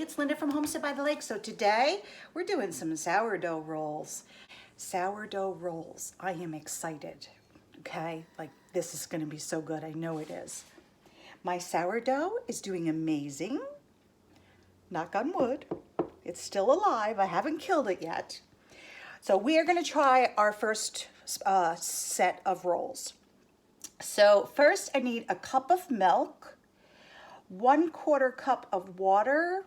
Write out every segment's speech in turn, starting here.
it's Linda from Homestead by the Lake. So today we're doing some sourdough rolls. Sourdough rolls. I am excited. Okay, like this is going to be so good. I know it is. My sourdough is doing amazing. Knock on wood. It's still alive. I haven't killed it yet. So we are going to try our first set of rolls. So first I need a cup of milk, 1/4 cup of water,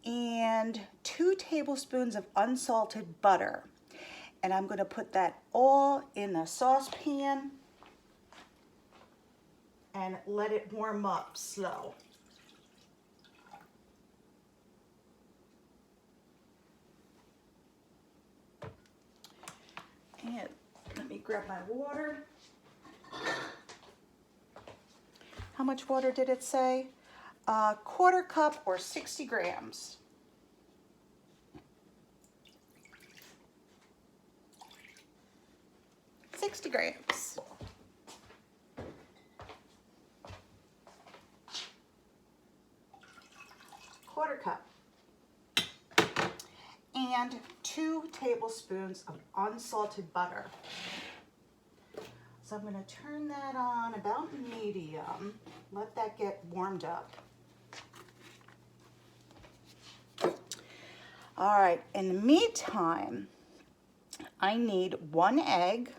and 2 tablespoons of unsalted butter. And I'm going to put that all in a saucepan and let it warm up slow. And let me grab my water. How much water did it say? 1/4 cup or 60 grams. $60. 1/4 cup. And 2 tablespoons of unsalted butter. So I'm going to turn that on about medium. Let that get warmed up. All right, in the meantime, I need 1 egg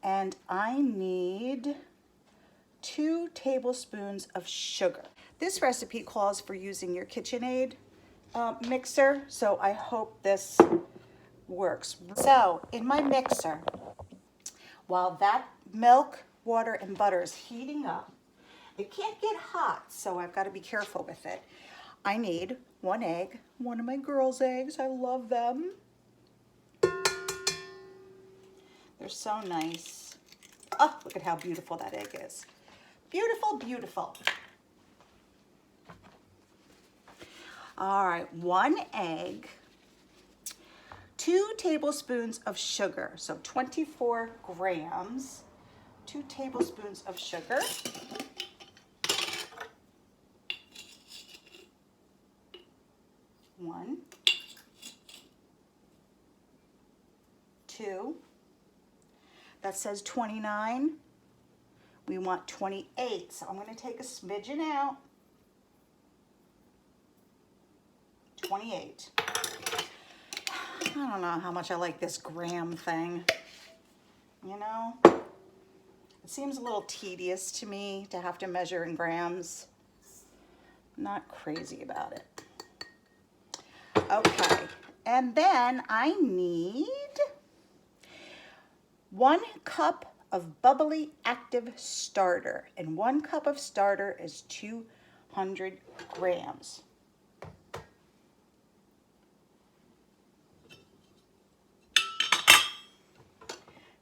and I need 2 tablespoons of sugar. This recipe calls for using your KitchenAid mixer, so I hope this works. So in my mixer, while that milk, water, and butter is heating up, it can't get hot, so I've got to be careful with it. I need 1 egg, one of my girls' eggs. I love them. They're so nice. Oh, look at how beautiful that egg is. Beautiful, beautiful. All right, 1 egg, 2 tablespoons of sugar, so 24 grams, 2 tablespoons of sugar. One, 2. That says 29. We want 28, so I'm going to take a smidgen out. 28. I don't know how much I like this gram thing. You know, it seems a little tedious to me to have to measure in grams. Not crazy about it. Okay, and then I need 1 cup of bubbly active starter, and 1 cup of starter is 200 grams.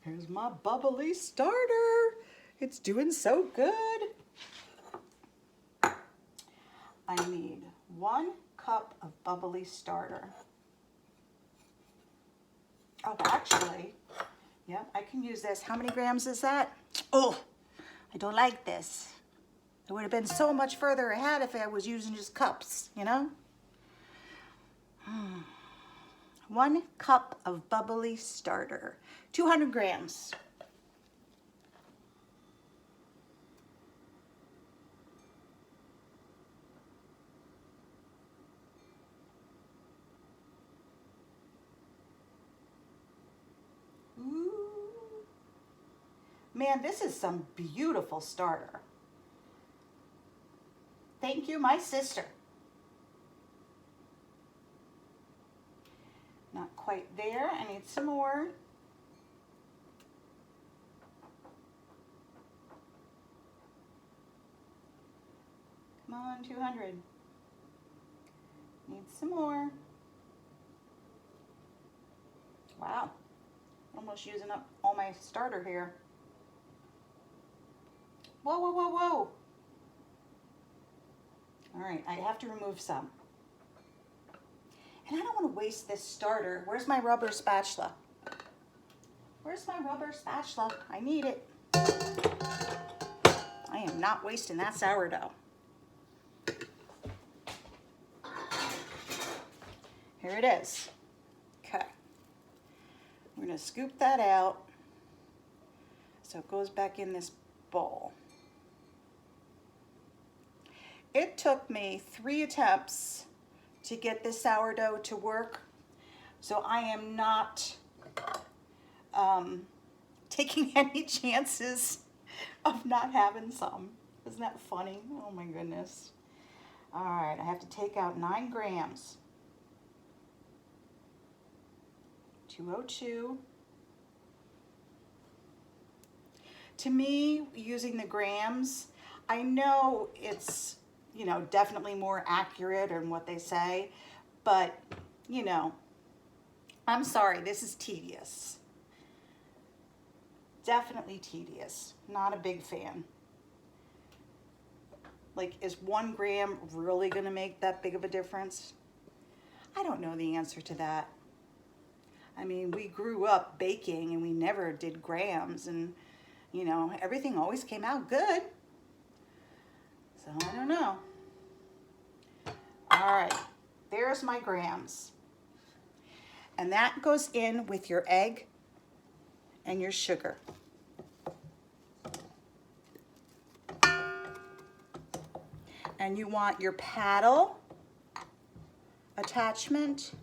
Here's my bubbly starter. It's doing so good. I need 1 cup of bubbly starter. Oh, actually, yeah, I can use this. How many grams is that? Oh, I don't like this. It would have been so much further ahead if I was using just cups, you know? 1 cup of bubbly starter, 200 grams. Ooh. Man, this is some beautiful starter. Thank you, my sister. Not quite there. I need some more. Come on, 200. Need some more. Wow. Almost using up all my starter here. Whoa, whoa, whoa, whoa. All right, I have to remove some. And I don't want to waste this starter. Where's my rubber spatula? Where's my rubber spatula? I need it. I am not wasting that sourdough. here it is. Okay. We're going to scoop that out so it goes back in this bowl. It took me 3 attempts to get this sourdough to work, so I am not taking any chances of not having some. Isn't that funny? Oh my goodness. All right, I have to take out 9 grams. 202. To me, using the grams, I know it's, you know, definitely more accurate in what they say, but, you know, I'm sorry, this is tedious. Definitely tedious. Not a big fan. Like, is 1 gram really going to make that big of a difference? I don't know the answer to that. I mean, we grew up baking and we never did grams, and, you know, everything always came out good. So I don't know. All right, there's my grams. And that goes in with your egg and your sugar. And you want your paddle attachment.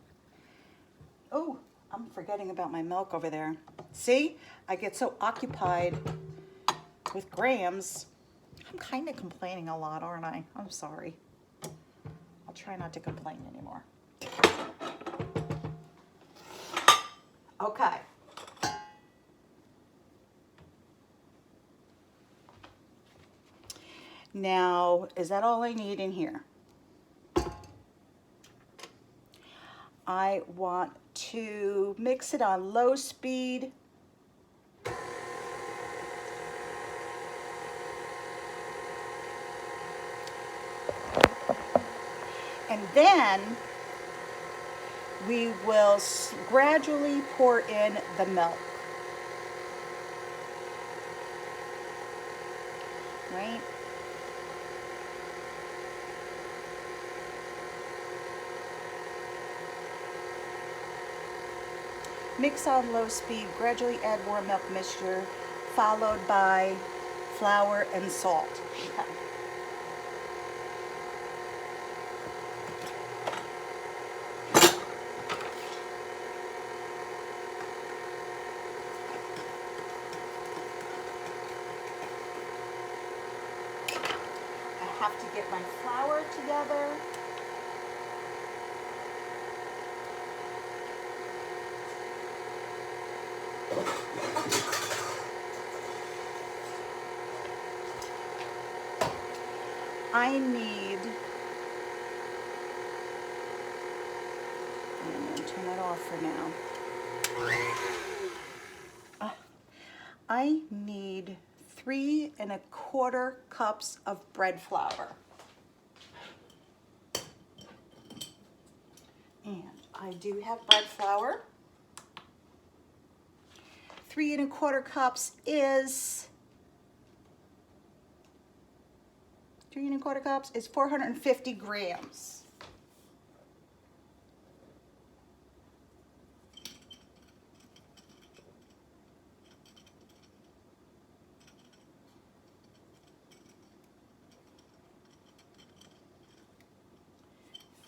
Oh, I'm forgetting about my milk over there. See, I get so occupied with grams. I'm kind of complaining a lot, aren't I? I'm sorry. I'll try not to complain anymore. Okay. Now, is that all I need in here? I want to mix it on low speed. And then we will gradually pour in the milk. Right? Mix on low speed, gradually add more milk mixture, followed by flour and salt. Okay. I have to get my flour together. I need, I'm going to turn that off for now. I need 3 1/4 cups of bread flour. And I do have bread flour. 3 1/4 cups is 3 1/4 cups is 450 grams.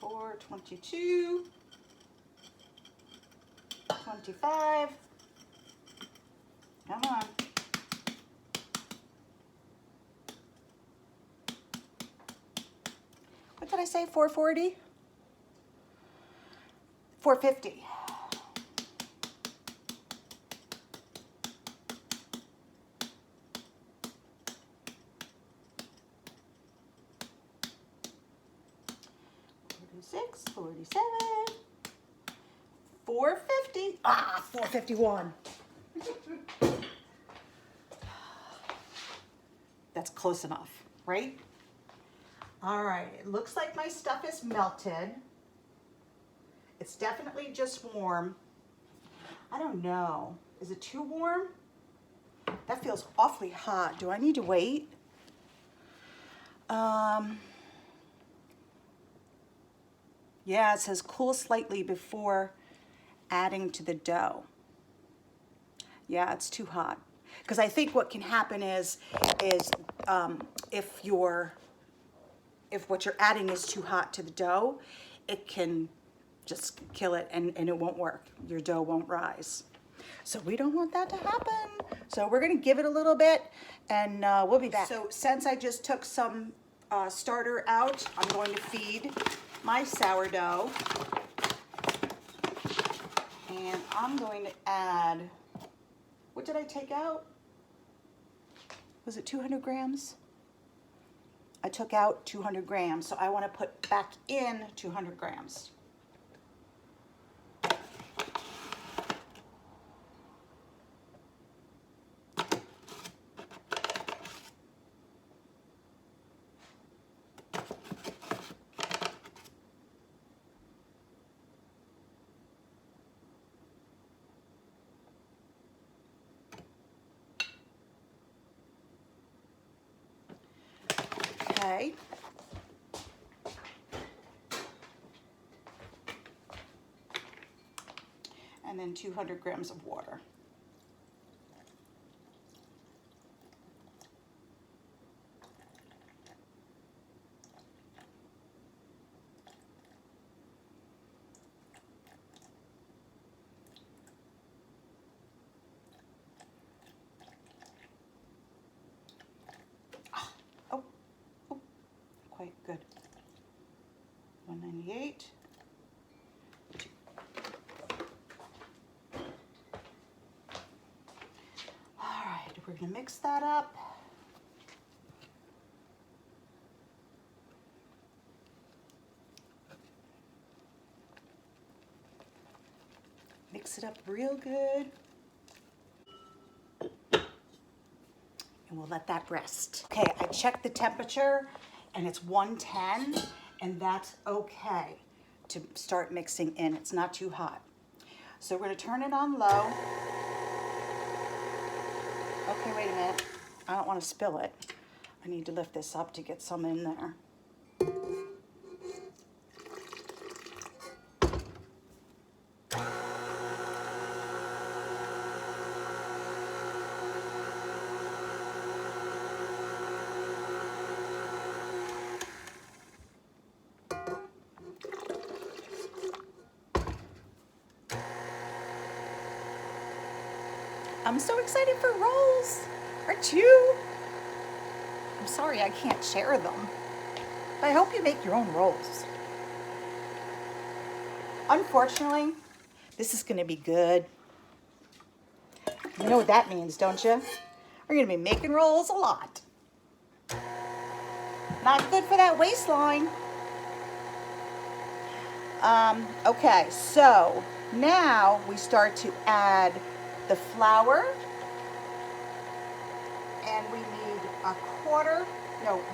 Four, 22, 25. Come on. What did I say? 440? 450. $46, $47, $450. Ah, $451. That's close enough, right? All right, it looks like my stuff is melted. It's definitely just warm. I don't know. Is it too warm? That feels awfully hot. Do I need to wait? Yeah, it says cool slightly before adding to the dough. Yeah, it's too hot. Because I think what can happen is if what you're adding is too hot to the dough, it can just kill it and it won't work. Your dough won't rise. So we don't want that to happen. So we're gonna give it a little bit and we'll be back. So since I just took some starter out, I'm going to feed my sourdough. And I'm going to add, what did I take out? Was it 200 grams? I took out 200 grams, so I want to put back in 200 grams. Okay. And then 200 grams of water. Oh, quite good. 198. All right, we're gonna mix that up. Mix it up real good. And we'll let that rest. Okay, I checked the temperature and it's 110 and that's okay to start mixing in. It's not too hot. So we're gonna turn it on low. Okay, wait a minute. I don't wanna spill it. I need to lift this up to get some in there. I'm so excited for rolls. Aren't you? I'm sorry I can't share them. But I hope you make your own rolls. Unfortunately, this is gonna be good. You know what that means, don't you? We're gonna be making rolls a lot. Not good for that waistline. Okay, so now we start to add the flour. And we need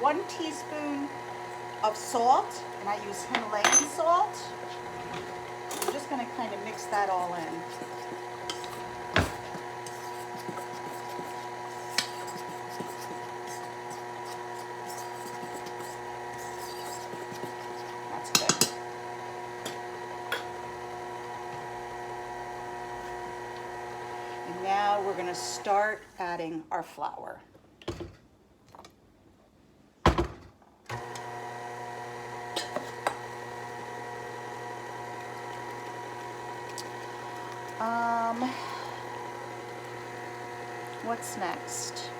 1 teaspoon of salt. And I use Himalayan salt. I'm just gonna kind of mix that all in. That's good. And now we're gonna start adding our flour. What's next?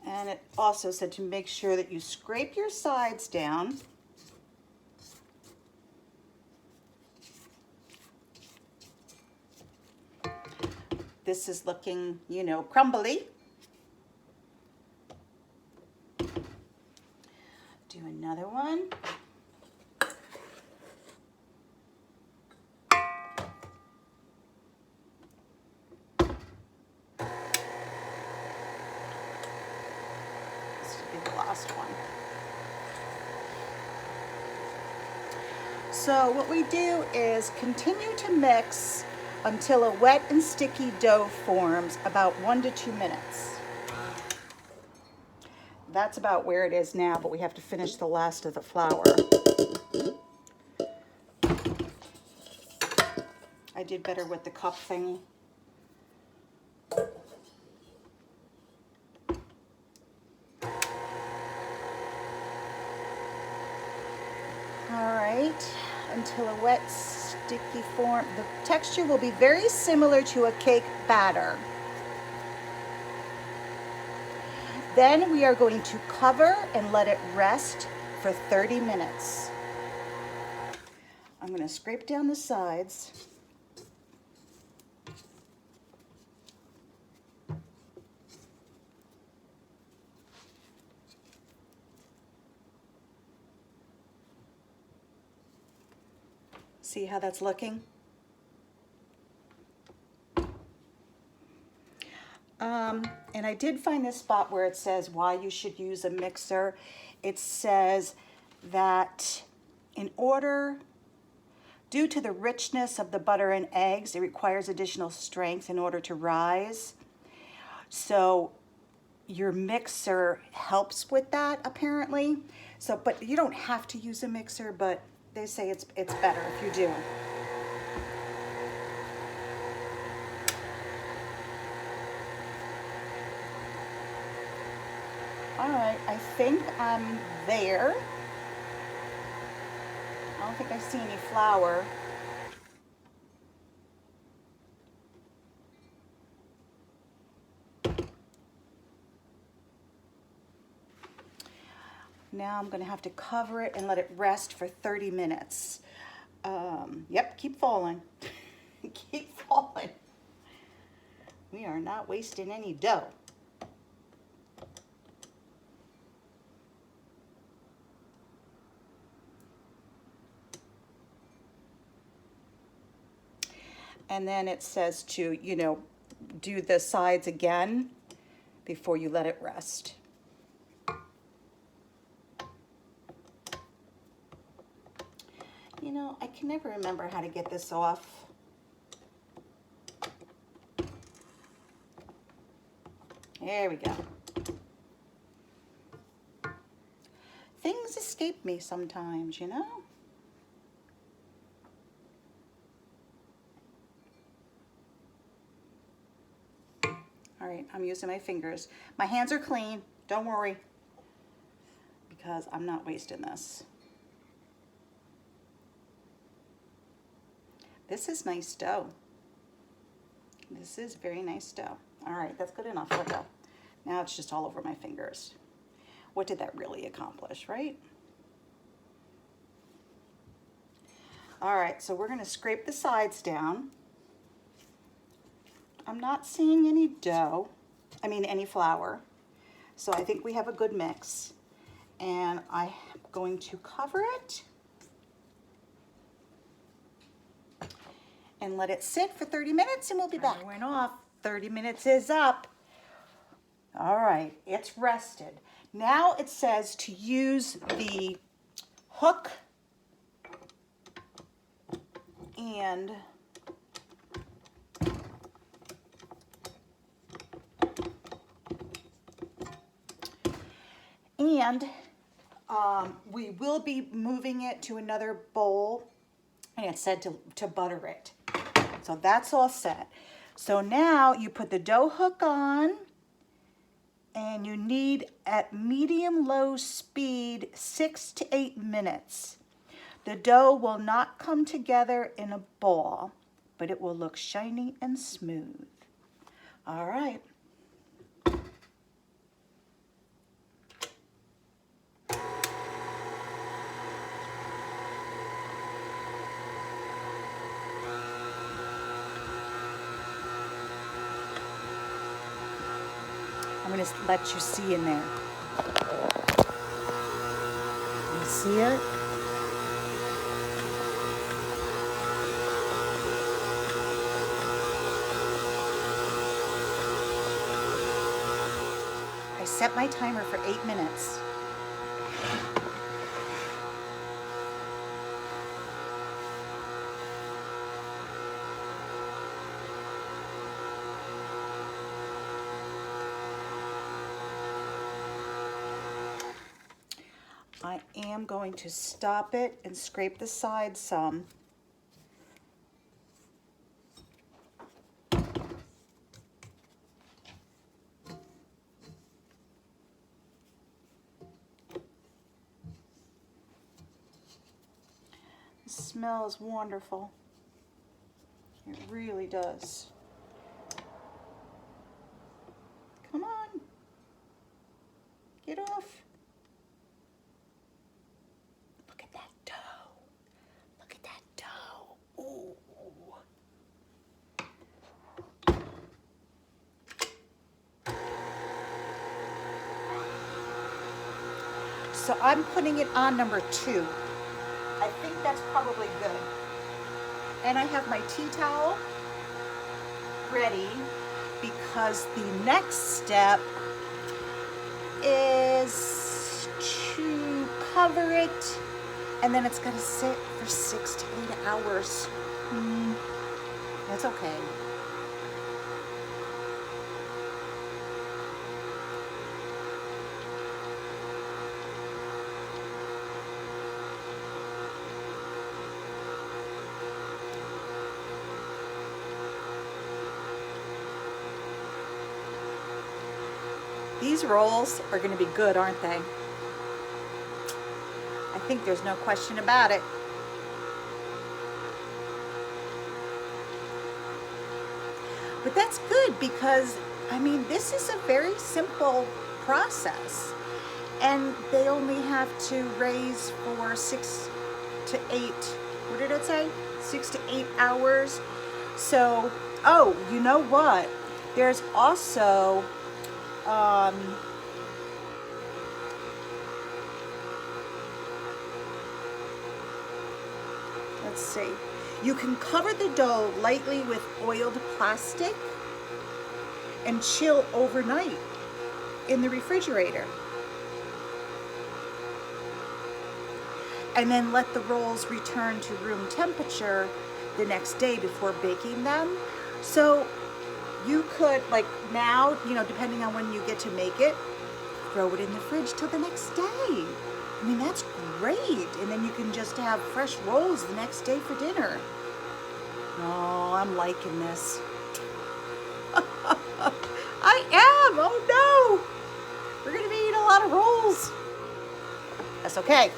And it also said to make sure that you scrape your sides down. This is looking, you know, crumbly. Do another one. last one. So what we do is continue to mix until a wet and sticky dough forms, about 1 to 2 minutes. That's about where it is now, but we have to finish the last of the flour. I did better with the cup thingy. All right, until a wet, sticky form. The texture will be very similar to a cake batter. Then we are going to cover and let it rest for 30 minutes. I'm going to scrape down the sides. See how that's looking? And I did find this spot where it says why you should use a mixer. It says that due to the richness of the butter and eggs, it requires additional strength in order to rise. So your mixer helps with that, apparently. So, but you don't have to use a mixer, but they say it's better if you do. All right, I think I'm there. I don't think I see any flour. Now I'm going to have to cover it and let it rest for 30 minutes. Yep, keep falling. Keep falling. We are not wasting any dough. And then it says to, do the sides again before you let it rest. I can never remember how to get this off. There we go. Things escape me sometimes, All right, I'm using my fingers. My hands are clean, don't worry, because I'm not wasting this. This is nice dough. This is very nice dough. All right, that's good enough. Let go. Now it's just all over my fingers. What did that really accomplish, right? All right, so we're going to scrape the sides down. I'm not seeing any any flour. So I think we have a good mix. And I'm going to cover it and let it sit for 30 minutes and we'll be back. Went off. 30 minutes is up. All right, it's rested. Now it says to use the hook and we will be moving it to another bowl, and it said to butter it. So that's all set. So now you put the dough hook on, and you need at medium-low speed 6 to 8 minutes. The dough will not come together in a ball, but it will look shiny and smooth. All right. I'm going to let you see in there. You see it? I set my timer for 8 minutes. I am going to stop it and scrape the sides some. It smells wonderful. It really does. Come on. Get off. Look at that dough. Look at that dough. Ooh. So I'm putting it on number 2. I think that's probably good. And I have my tea towel ready because the next step is to cover it, and then it's gonna sit for 6 to 8 hours. That's okay. These rolls are going to be good, aren't they? I think there's no question about it. But that's good because, I mean, this is a very simple process. And they only have to raise for 6 to 8, what did it say? 6 to 8 hours. So, oh, you know what? There's also let's see. You can cover the dough lightly with oiled plastic and chill overnight in the refrigerator. And then let the rolls return to room temperature the next day before baking them. So you could, like now, you know, depending on when you get to make it, throw it in the fridge till the next day. I mean, that's great. And then you can just have fresh rolls the next day for dinner. Oh, I'm liking this. I am. Oh no. We're going to be eating a lot of rolls. That's okay.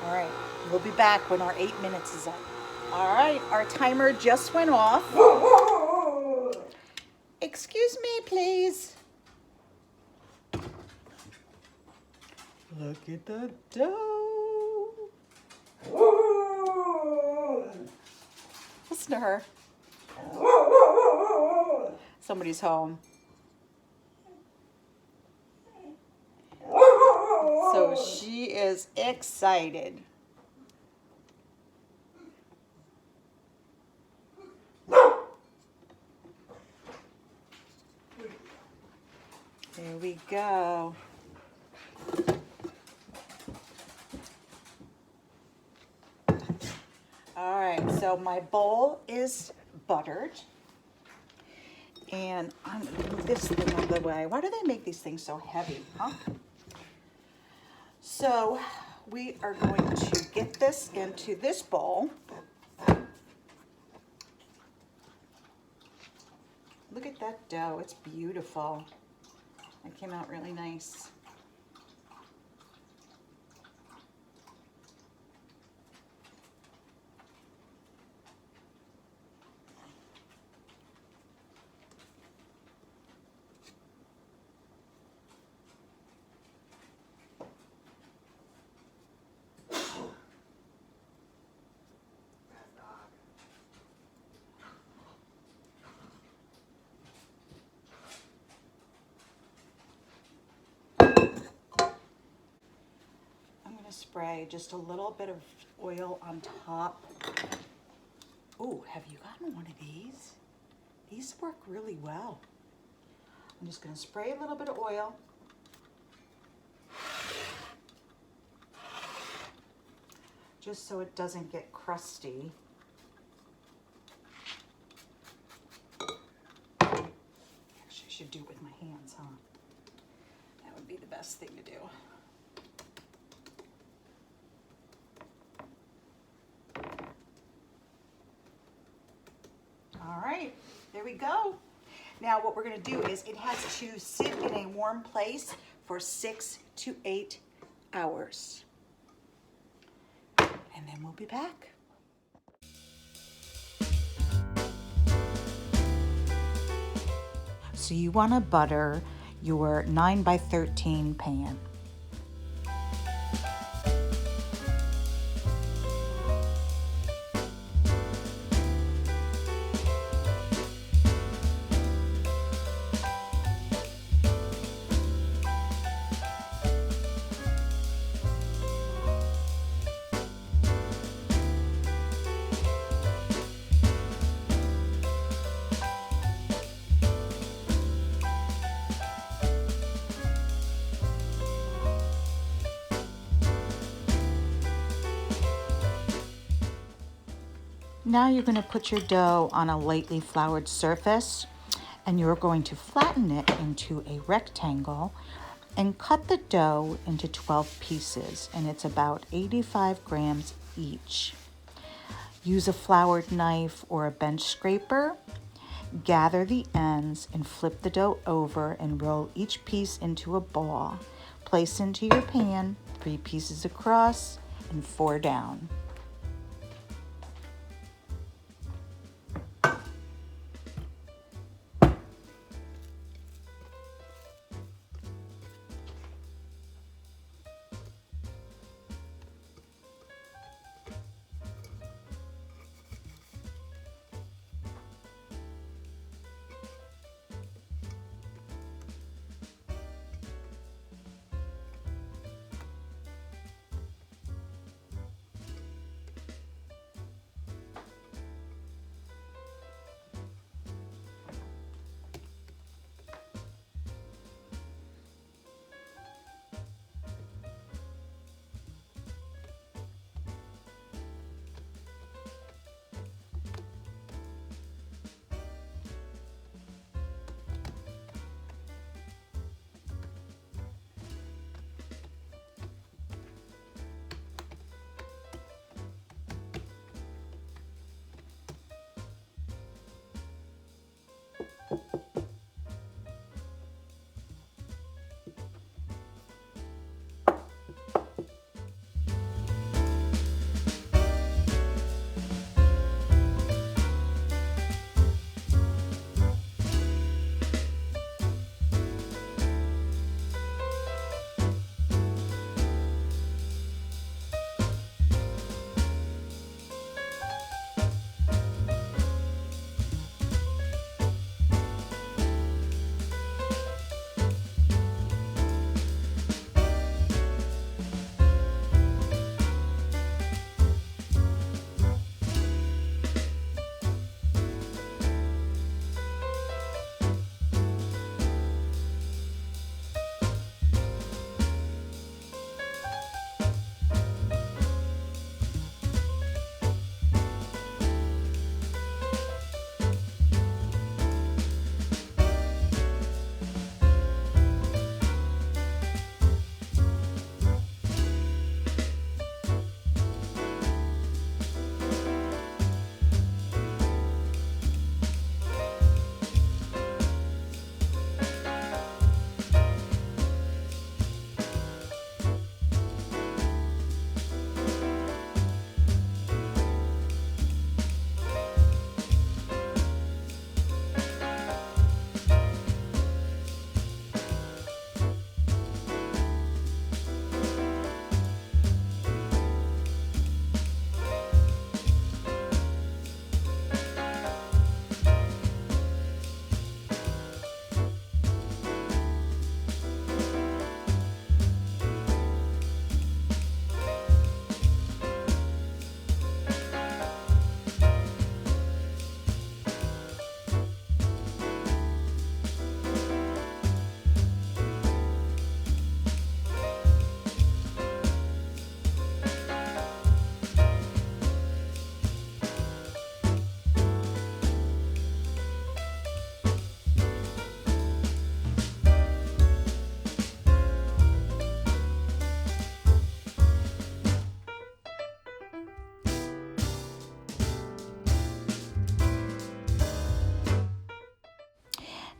All right. We'll be back when our 8 minutes is up. All right, our timer just went off. Excuse me, please. Look at the dough. Listen to her. Somebody's home. So she is excited. There we go. All right, so my bowl is buttered. And I'm going to move this thing out of the way. Why do they make these things so heavy, huh? So we are going to get this into this bowl. Look at that dough, it's beautiful. It came out really nice. Spray just a little bit of oil on top. Oh, have you gotten one of these? These work really well. I'm just going to spray a little bit of oil. Just so it doesn't get crusty. Actually, I should do it with my hands, huh? be the best thing to do. All right, there we go. Now what we're going to do is it has to sit in a warm place for 6 to 8 hours. And then we'll be back. So you want to butter your 9 by 13 pan. Now you're going to put your dough on a lightly floured surface, and you're going to flatten it into a rectangle and cut the dough into 12 pieces, and it's about 85 grams each. Use a floured knife or a bench scraper. Gather the ends and flip the dough over and roll each piece into a ball. Place into your pan, 3 pieces across and 4 down.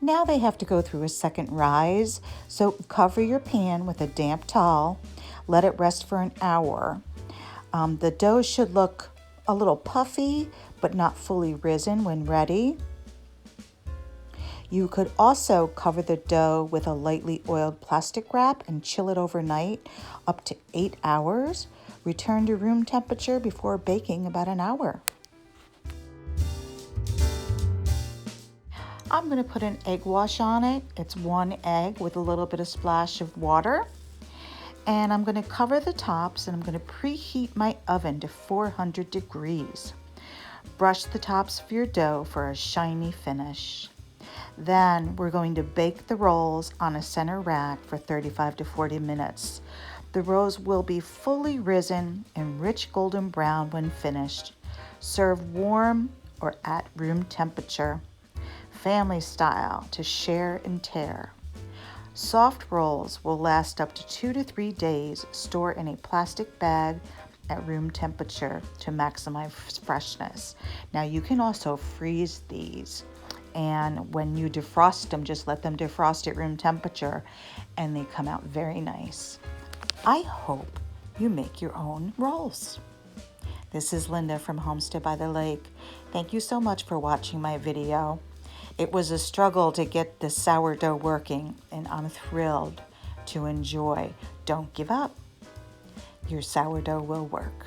Now they have to go through a second rise, so cover your pan with a damp towel. Let it rest for an hour. The dough should look a little puffy, but not fully risen when ready. You could also cover the dough with a lightly oiled plastic wrap and chill it overnight, up to 8 hours. Return to room temperature before baking about an hour. I'm going to put an egg wash on it. It's 1 egg with a little bit of splash of water. And I'm going to cover the tops, and I'm going to preheat my oven to 400 degrees. Brush the tops of your dough for a shiny finish. Then we're going to bake the rolls on a center rack for 35 to 40 minutes. The rolls will be fully risen and rich golden brown when finished. Serve warm or at room temperature. Family style to share and tear. Soft rolls will last up to 2 to 3 days. Store in a plastic bag at room temperature to maximize freshness. Now you can also freeze these, and when you defrost them, just let them defrost at room temperature and they come out very nice. I hope you make your own rolls. This is Linda from Homestead by the Lake. Thank you so much for watching my video. It was a struggle to get the sourdough working, and I'm thrilled to enjoy. Don't give up. Your sourdough will work.